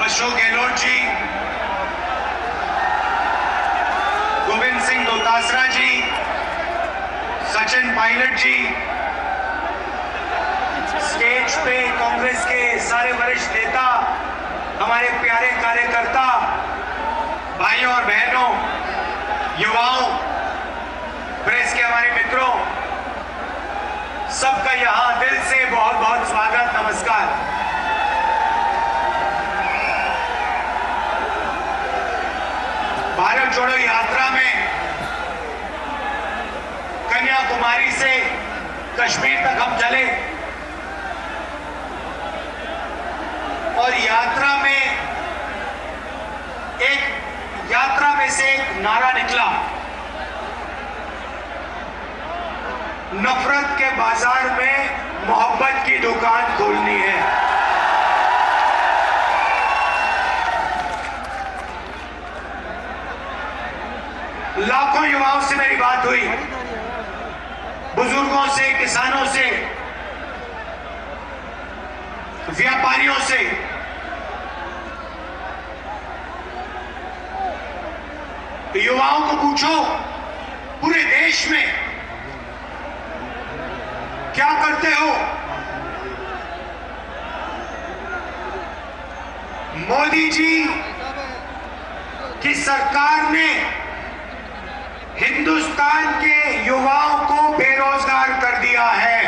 अशोक गहलोत जी, गोविंद सिंह दोतासरा जी, सचिन पायलट जी, stage पे कांग्रेस के सारे वरिष्ठ नेता, हमारे प्यारे कार्यकर्ता, भाइयों और बहनों, युवाओं, प्रेस के हमारे मित्रों, सबका यहां दिल से बहुत बहुत स्वागत, नमस्कार। भारत जोड़ो यात्रा में कन्याकुमारी से कश्मीर तक हम चले और यात्रा में से एक नारा निकला, नफरत के बाजार में मोहब्बत की दुकान खोलनी है। लाखों युवाओं से मेरी बात हुई, बुजुर्गों से, किसानों से, व्यापारियों से। युवाओं को पूछो, पूरे देश में क्या करते हो? मोदी जी की सरकार ने हिंदुस्तान के युवाओं को बेरोजगार कर दिया है।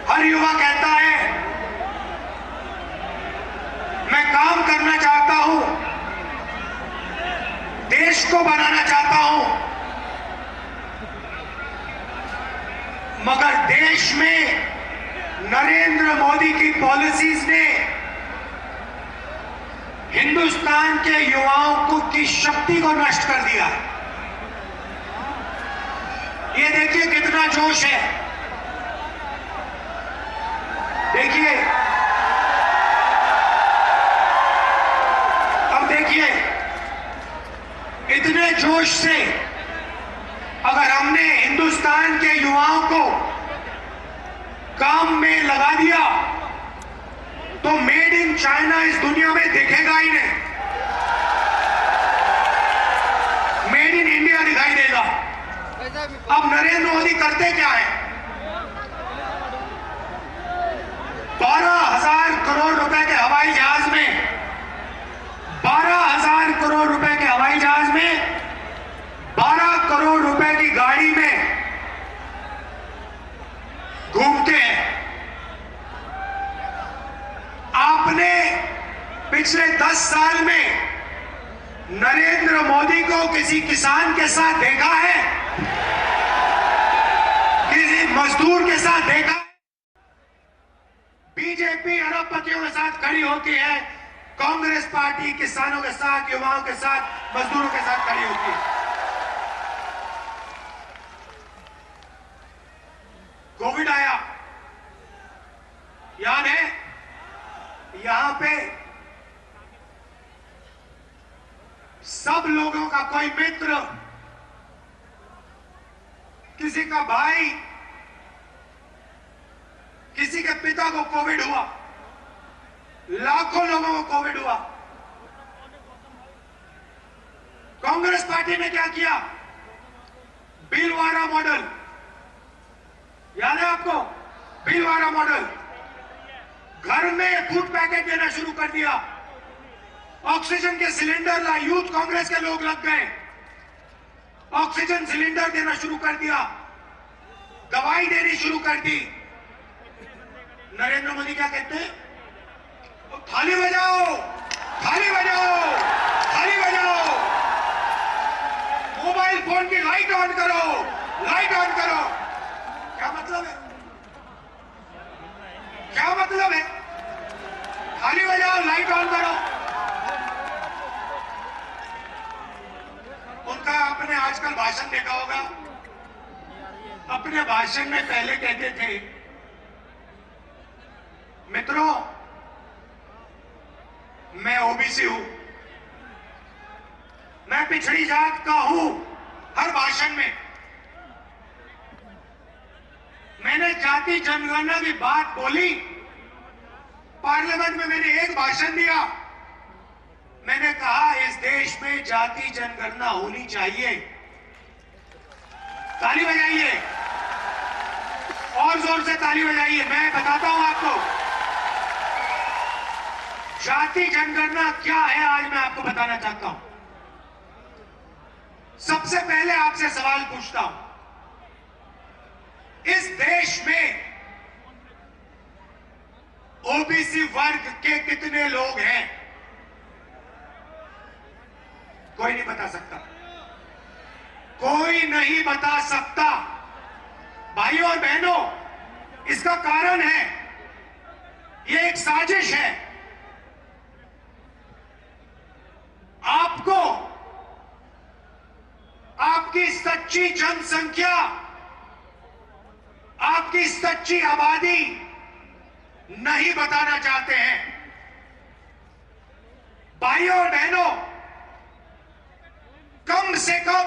हर युवा कहता है मैं काम करना चाहता हूं, देश को बनाना चाहता हूं, मगर देश में नरेंद्र मोदी की पॉलिसीज ने हिंदुस्तान के युवाओं की शक्ति को नष्ट कर दिया। ये देखिए कितना जोश है, देखिए, अब देखिए, इतने जोश से अगर हमने हिंदुस्तान के युवाओं को काम में लगा दिया तो मेड इन चाइना इस दुनिया में दिखेगा ही नहीं, मेड इन इंडिया दिखाई देगा। अब नरेंद्र मोदी करते क्या है? 12,000 करोड़ रुपए के हवाई जहाज में, 12,000 करोड़ रुपए के हवाई जहाज में, 12 करोड़ रुपए की गाड़ी में घूमते हैं। आपने पिछले 10 साल में नरेंद्र मोदी को किसी किसान के साथ देखा है? किसी मजदूर के साथ देखा है? बीजेपी अरबपतियों के साथ खड़ी होती है, कांग्रेस पार्टी किसानों के साथ, युवाओं के साथ, मजदूरों के साथ खड़ी होती है। कोविड आया, याद है? यहां पे सब लोगों का कोई मित्र, किसी का भाई, किसी के पिता को कोविड हुआ, लाखों लोगों को कोविड हुआ। कांग्रेस पार्टी ने क्या किया? भीलवाड़ा मॉडल, याद है आपको? भीलवाड़ा मॉडल, घर में फूड पैकेट देना शुरू कर दिया, ऑक्सीजन के सिलेंडर ला, यूथ कांग्रेस के लोग लग गए, ऑक्सीजन सिलेंडर देना शुरू कर दिया, दवाई देनी शुरू कर दी। नरेंद्र मोदी क्या कहते हैं? थाली बजाओ, थाली बजाओ, थाली बजाओ, मोबाइल फोन की लाइट ऑन करो, लाइट ऑन करो। क्या मतलब है? क्या मतलब है? थाली बजाओ, लाइट ऑन करो। उनका आपने आजकल भाषण देखा होगा, अपने भाषण में पहले कहते थे, मित्रों मैं ओबीसी हूं, मैं पिछड़ी जात का हूं। हर भाषण में मैंने जाति जनगणना की बात बोली पार्लियामेंट में मैंने एक भाषण दिया, मैंने कहा इस देश में जाति जनगणना होनी चाहिए। ताली बजाइए, और जोर से ताली बजाइए। मैं बताता हूं आपको जाति जनगणना क्या है, आज मैं आपको बताना चाहता हूं। सबसे पहले आपसे सवाल पूछता हूं, इस देश में ओबीसी वर्ग के कितने लोग हैं? कोई नहीं बता सकता, कोई नहीं बता सकता। भाइयों और बहनों, इसका कारण है, यह एक साजिश है। आपको आपकी सच्ची जनसंख्या, आपकी सच्ची आबादी नहीं बताना चाहते हैं। भाइयों और बहनों, कम से कम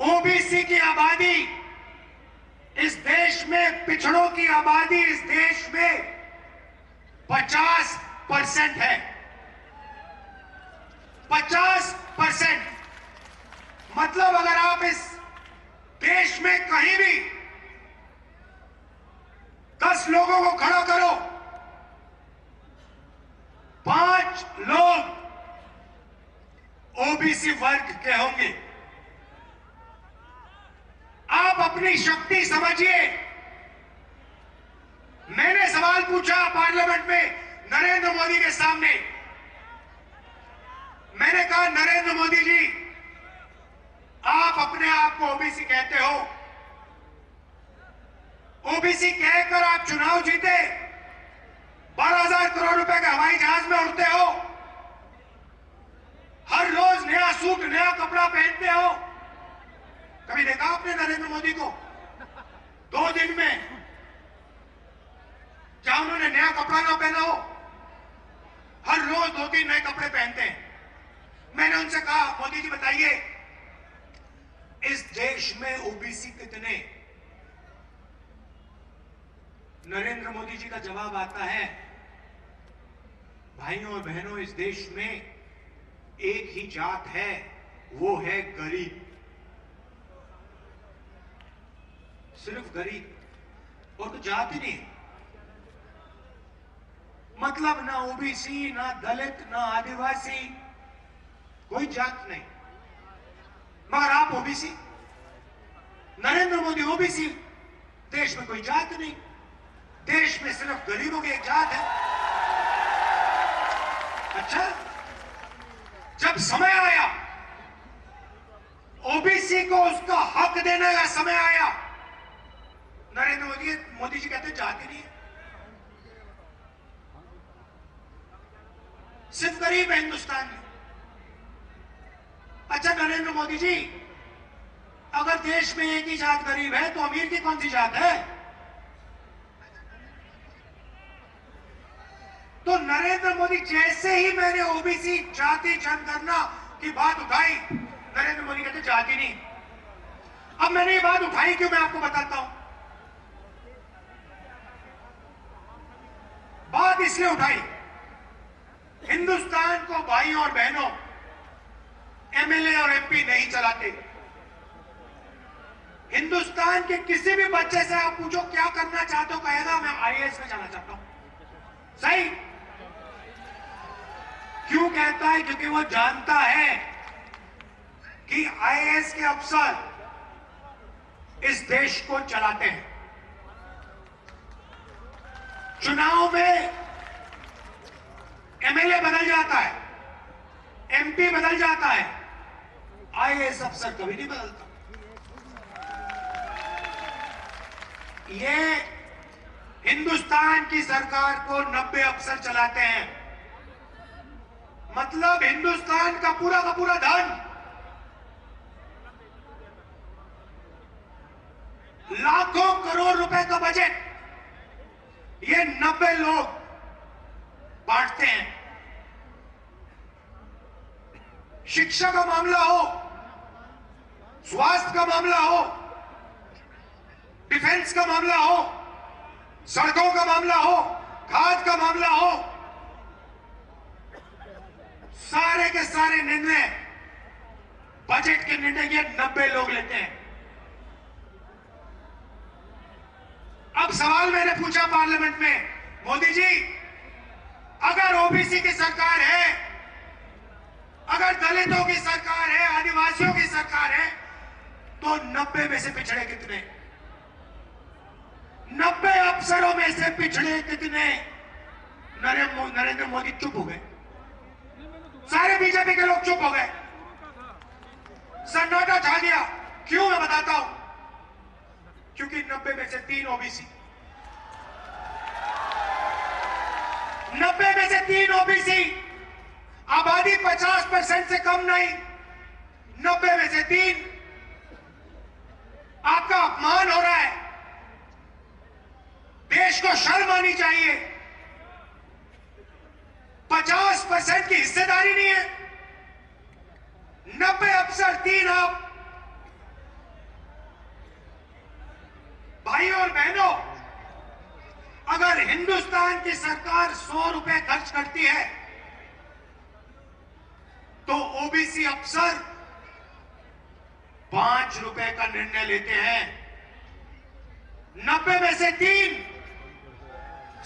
ओबीसी की आबादी इस देश में, पिछड़ों की आबादी इस देश में 50% है। 50%। मतलब अगर आप इस देश में कहीं भी 10 लोगों को खड़ा करो, 5 लोग ओबीसी वर्ग के होंगे। आप अपनी शक्ति समझिए। मैंने सवाल पूछा पार्लियामेंट में नरेंद्र मोदी के सामने। मैंने कहा, नरेंद्र मोदी जी, आप अपने आप को ओबीसी कहते हो, ओबीसी कहकर आप चुनाव जीते, 12,000 करोड़ रुपए के हवाई जहाज में उड़ते हो, हर रोज नया सूट नया कपड़ा पहनते हो। कभी देखा आपने नरेंद्र मोदी को 2 दिन में क्या उन्होंने नया कपड़ा ना पहना हो? हर रोज 2-3 नए कपड़े पहनते हैं। मैंने उनसे कहा, मोदी जी बताइए, इस देश में ओबीसी कितने? नरेंद्र मोदी जी का जवाब आता है, भाइयों और बहनों, इस देश में एक ही जात है, वो है गरीब। सिर्फ गरीब, और तो जात ही नहीं। मतलब ना ओबीसी, ना दलित, ना आदिवासी, कोई जात नहीं। मगर आप ओबीसी, नरेंद्र मोदी ओबीसी, देश में कोई जात नहीं। देश में सिर्फ गरीबों की एक जात है। अच्छा, जब समय आया, ओबीसी को उसका हक देने का समय आया, नरेंद्र मोदी जी कहते जाति नहीं है, सिर्फ गरीब है हिंदुस्तान में। अच्छा नरेंद्र मोदी जी, अगर देश में एक ही जात गरीब है, तो अमीर की कौन सी जात है? तो नरेंद्र मोदी, जैसे ही मैंने ओबीसी जाति जनगणना की बात उठाई, नरेंद्र मोदी कहते जाति नहीं। अब मैंने ये बात उठाई क्यों, मैं आपको बताता हूं। बात इसलिए उठाई, हिंदुस्तान को भाइयों और बहनों एमएलए और एमपी नहीं चलाते। हिंदुस्तान के किसी भी बच्चे से आप पूछो क्या करना चाहते हो, कहेगा मैं आईएएस में जाना चाहता हूं। सही क्यों कहता है? क्योंकि वो जानता है कि आईएएस के अफसर इस देश को चलाते हैं। चुनाव में एमएलए बदल जाता है, एमपी बदल जाता है, आईएएस अफसर कभी नहीं बदलता। ये हिंदुस्तान की सरकार को 90 अफसर चलाते हैं। मतलब हिंदुस्तान का पूरा धन लाखों करोड़ रुपए का बजट ये 90 लोग बांटते हैं। शिक्षा का मामला हो, स्वास्थ्य का मामला हो, डिफेंस का मामला हो, सड़कों का मामला हो, खाद का मामला हो, सारे के सारे निर्णय, बजट के निर्णय ये 90 लोग लेते हैं। अब सवाल मैंने पूछा पार्लियामेंट में, मोदी जी अगर ओबीसी की सरकार है, अगर दलितों की सरकार है, आदिवासियों की सरकार है, तो 90 में से पिछड़े कितने? 90 अफसरों में से पिछड़े कितने? नरेंद्र मोदी चुप हो गए, सारे बीजेपी के लोग चुप हो गए, सन्नाटा छा गया। क्यों? मैं बताता हूं, क्योंकि 90 में से 3 ओबीसी, 90 में से 3 ओबीसी, आबादी 50% से कम नहीं, 90 में से 3। आपका अपमान हो रहा है, देश को शर्म आनी चाहिए। 50% की हिस्सेदारी नहीं है, 90 अफसर, 3 आप। भाइयों और बहनों, अगर हिंदुस्तान की सरकार 100 रुपए खर्च करती है तो ओबीसी अफसर 5 रुपए का निर्णय लेते हैं। 90 में से 3,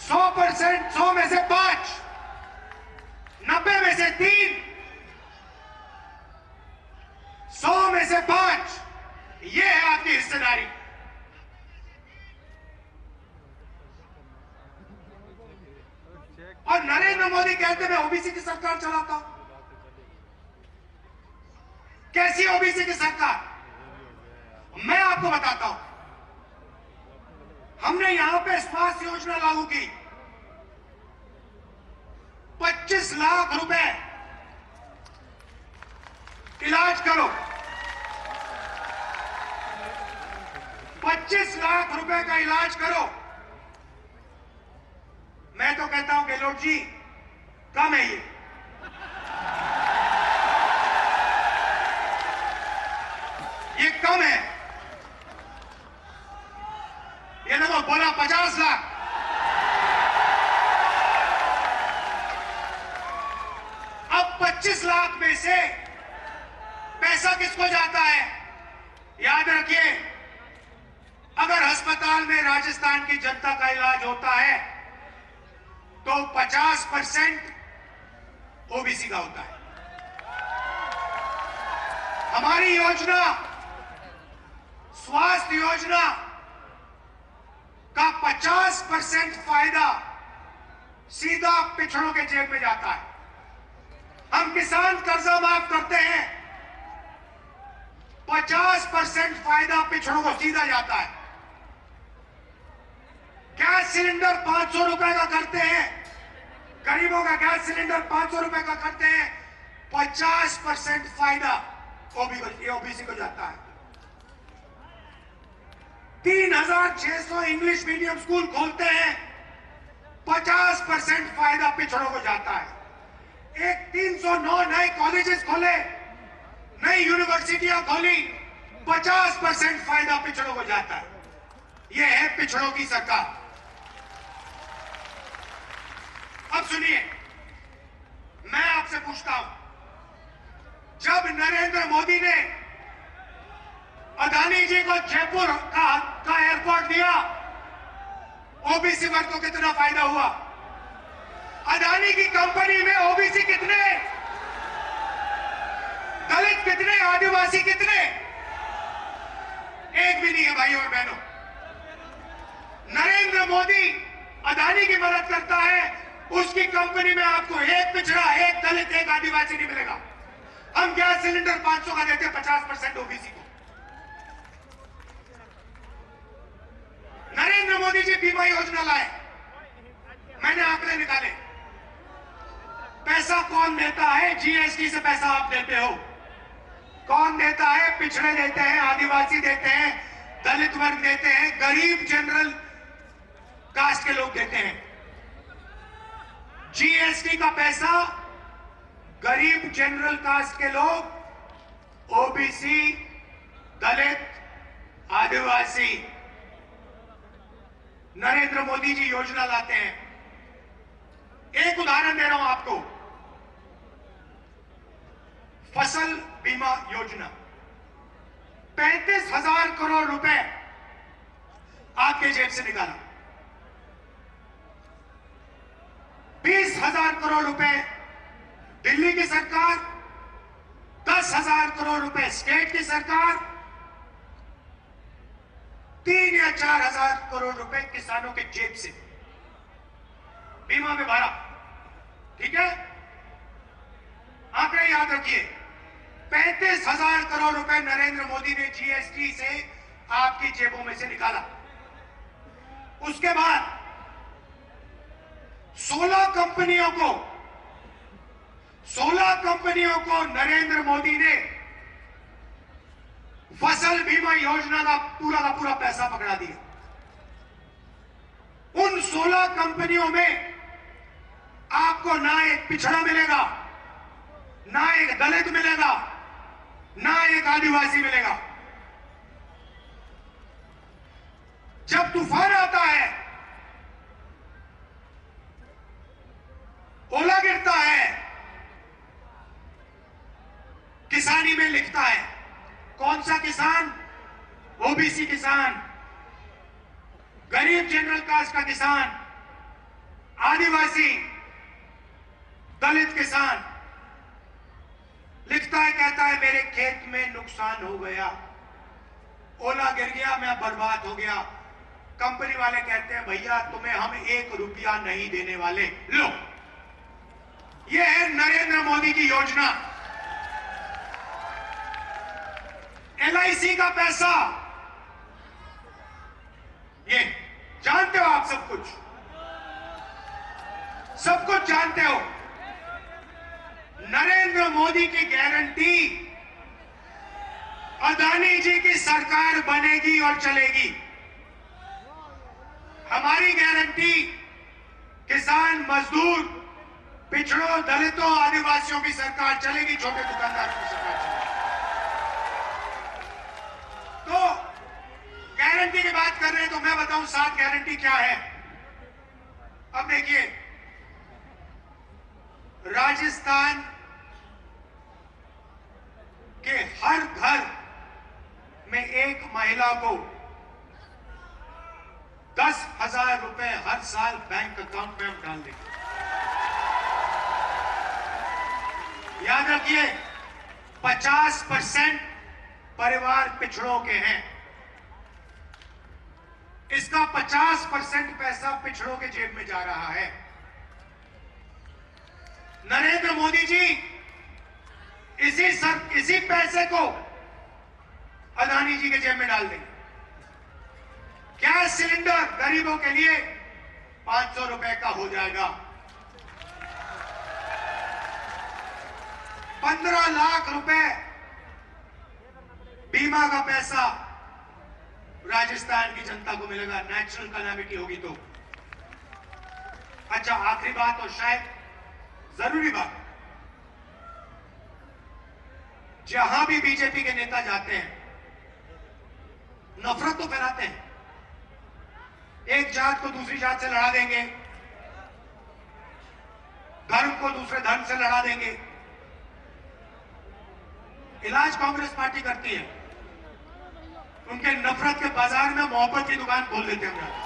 100%, 100 में से 5, 90 में से 3, 100 में से 5, ये है आपकी हिस्सेदारी। और नरेंद्र मोदी कहते मैं ओबीसी की सरकार चलाता हूं। कैसी ओबीसी की सरकार? मैं आपको बताता हूं। हमने यहां पे स्वास्थ्य योजना लागू की, 25 लाख रुपए इलाज करो, 25 लाख रुपए का इलाज करो। मैं तो कहता हूं गहलोत जी, कम है ये कम है। ये देखो, बोला 50 लाख, अब 25 लाख में से पैसा किसको जाता है? याद रखिए, अगर अस्पताल में राजस्थान की जनता का इलाज होता है तो 50% ओबीसी का होता है। हमारी योजना, स्वास्थ्य योजना का 50% फायदा सीधा पिछड़ों के जेब में जाता है। हम किसान कर्जा माफ करते हैं, 50% फायदा पिछड़ों को सीधा जाता है। गैस सिलेंडर 500 रुपए का करते हैं, गरीबों का गैस सिलेंडर 500 रुपए का करते हैं, 50% फायदा ओबीसी को जाता है। 3600 इंग्लिश मीडियम स्कूल खोलते हैं, 50% फायदा पिछड़ों को जाता है। एक 309 नए कॉलेजेस खोले, नई यूनिवर्सिटियां खोली, 50% फायदा पिछड़ों को जाता है। यह है पिछड़ों की सरकार। अब सुनिए, मैं आपसे पूछता हूं, जब नरेंद्र मोदी ने अदानी जी को जयपुर का एयरपोर्ट दिया, ओबीसी वर्ग को कितना फायदा हुआ? अदानी की कंपनी में ओबीसी कितने, दलित कितने, आदिवासी कितने? एक भी नहीं है भाइयों और बहनों। नरेंद्र मोदी अदानी की मदद करता है, उसकी कंपनी में आपको एक पिछड़ा, एक दलित, एक आदिवासी नहीं मिलेगा। हम गैस सिलेंडर 500 का देते हैं 50% ओबीसी को। नरेंद्र मोदी जी बीमा योजना लाए, मैंने आंकड़े निकाले। पैसा कौन देता है? जीएसटी से पैसा आप देते हो। कौन देता है? पिछड़े देते हैं, आदिवासी देते हैं, दलित वर्ग देते हैं, गरीब जनरल कास्ट के लोग देते हैं। जीएसटी का पैसा गरीब जनरल कास्ट के लोग, ओबीसी, दलित, आदिवासी, नरेंद्र मोदी जी योजना लाते हैं। एक उदाहरण दे रहा हूं आपको, फसल बीमा योजना। 35,000 करोड़ रुपए आपके जेब से निकाला। 20,000 करोड़ रुपए दिल्ली की सरकार, 10,000 करोड़ रुपए स्टेट की सरकार, 3 या 4,000 करोड़ रुपए किसानों के जेब से बीमा में भरा। ठीक है, आंकड़े याद रखिए। 35,000 करोड़ रुपए नरेंद्र मोदी ने जीएसटी से आपकी जेबों में से निकाला। उसके बाद 16 कंपनियों को नरेंद्र मोदी ने फसल बीमा योजना का पूरा पैसा पकड़ा दिया। उन 16 कंपनियों में आपको ना एक पिछड़ा मिलेगा, ना एक दलित मिलेगा, ना एक आदिवासी मिलेगा। जब तूफान आता है, ओला गिरता है, किसानी में लिखता है कौन सा किसान? ओबीसी किसान, गरीब जनरल कास्ट का किसान, आदिवासी, दलित किसान लिखता है, कहता है मेरे खेत में नुकसान हो गया, ओला गिर गया, मैं बर्बाद हो गया। कंपनी वाले कहते हैं भैया तुम्हें हम 1 रुपया नहीं देने वाले, लो। यह है नरेंद्र मोदी की योजना। LIC का पैसा, ये जानते हो आप, सब कुछ जानते हो। नरेंद्र मोदी की गारंटी, अदानी जी की सरकार बनेगी और चलेगी। हमारी गारंटी किसान, मजदूर, पिछड़ों, दलितों, आदिवासियों की सरकार चलेगी, छोटे दुकानदारों की सरकार चलेगी। तो गारंटी की बात कर रहे हैं तो मैं बताऊं 7 गारंटी क्या है। अब देखिए, राजस्थान के हर घर में एक महिला को 10,000 रुपए हर साल बैंक अकाउंट में हम डाल देंगे। याद रखिए, 50% परिवार पिछड़ों के हैं। इसका 50% पैसा पिछड़ों के जेब में जा रहा है। नरेंद्र मोदी जी इसी पैसे को अदानी जी के जेब में डाल देंगे। गैस सिलेंडर गरीबों के लिए 500 रुपए का हो जाएगा। 15 लाख रुपए बीमा का पैसा राजस्थान की जनता को मिलेगा, नेचुरल कैलामिटी होगी तो। अच्छा, आखिरी बात और शायद जरूरी बात, जहां भी बीजेपी के नेता जाते हैं नफरत तो फैलाते हैं। एक जात को दूसरी जात से लड़ा देंगे, धर्म को दूसरे धर्म से लड़ा देंगे। इलाज कांग्रेस पार्टी करती है, उनके नफरत के बाजार में मोहब्बत की दुकान खोल देते हैं।